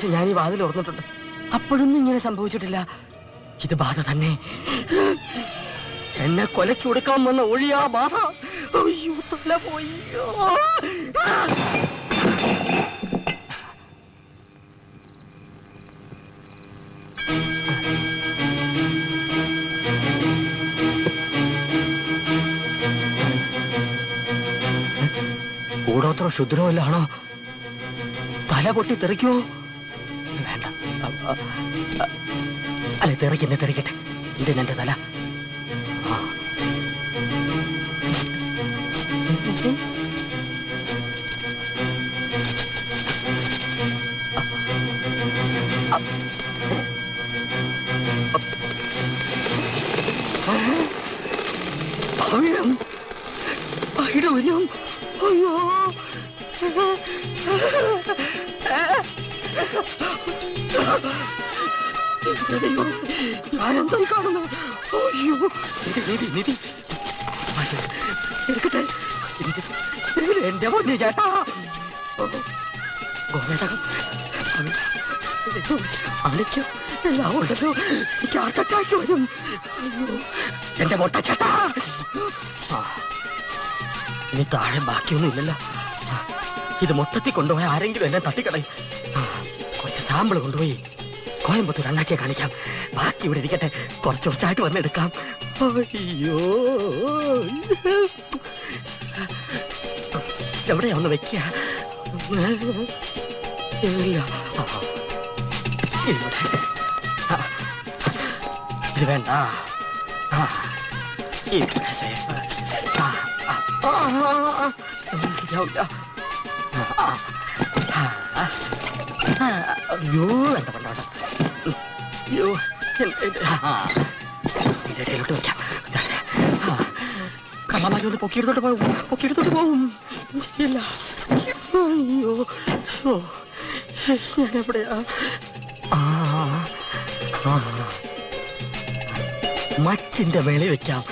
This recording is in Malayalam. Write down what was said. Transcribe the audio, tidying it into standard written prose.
പ്രാവശ്യം ഞാൻ ഈ വാതിൽ ഓർന്നിട്ടുണ്ട്. അപ്പോഴൊന്നും ഇങ്ങനെ സംഭവിച്ചിട്ടില്ല. ഇത് ബാധ തന്നെ. എന്നെ കൊലയ്ക്ക് കൊടുക്കാൻ വന്ന ഒഴിയാ ബാധ. അയ്യോ, തല പോയി. കൂടോത്ര ശുദ്രമല്ലാണോ? തല പൊട്ടി തെറിക്കോ? വേണ്ട, അല്ലെ തെറിക്കട്ടെ. എന്തിനെന്റെ തല? അയ്യോ, ഞാനെന്തായി കാണുന്നു? അയ്യോ, നിധി എടുക്കട്ടെ. എന്റെ പൊന്നു ചേട്ടാ, അണിക്കോ എല്ലാം ഉണ്ടല്ലോ. എനിക്ക് ഹാർട്ട് അറ്റാക്ക് വരും. എന്റെ മൊട്ട ചേട്ടാ, ഇനി താഴെ ബാക്കിയൊന്നും ഇല്ലല്ലോ. ഇത് മൊത്തത്തിൽ കൊണ്ടുപോയി ആരെങ്കിലും എന്നെ തട്ടിക്കളയും. കുറച്ച് സാമ്പിൾ കൊണ്ടുപോയി കോയമ്പത്തൂർ അണ്ണാച്ചിയെ കാണിക്കാം. ബാക്കി ഇവിടെ ഇരിക്കട്ടെ, കുറച്ച് കുറച്ചായിട്ട് വന്നെടുക്കാം. അയ്യോ, എവിടെയാ ഒന്ന് വെക്കുക? ഇല്ല, ഇവിടെ ഇത് വേണ്ട. ഇവിടെ സേഫ്. ശരിയാവില്ല. അയ്യോ, വേണ്ട വേണ്ട വേണ്ട. അയ്യോ, ഇടയിലോട്ട് വെക്കാം. കള്ളമാരി ഒന്ന് പൊക്കിയെടുത്തോട്ട് പോവും. ശരിയല്ല. അയ്യോ, ഞാനെവിടെയാ? മച്ചിന്റെ മേളിൽ വെക്കാം.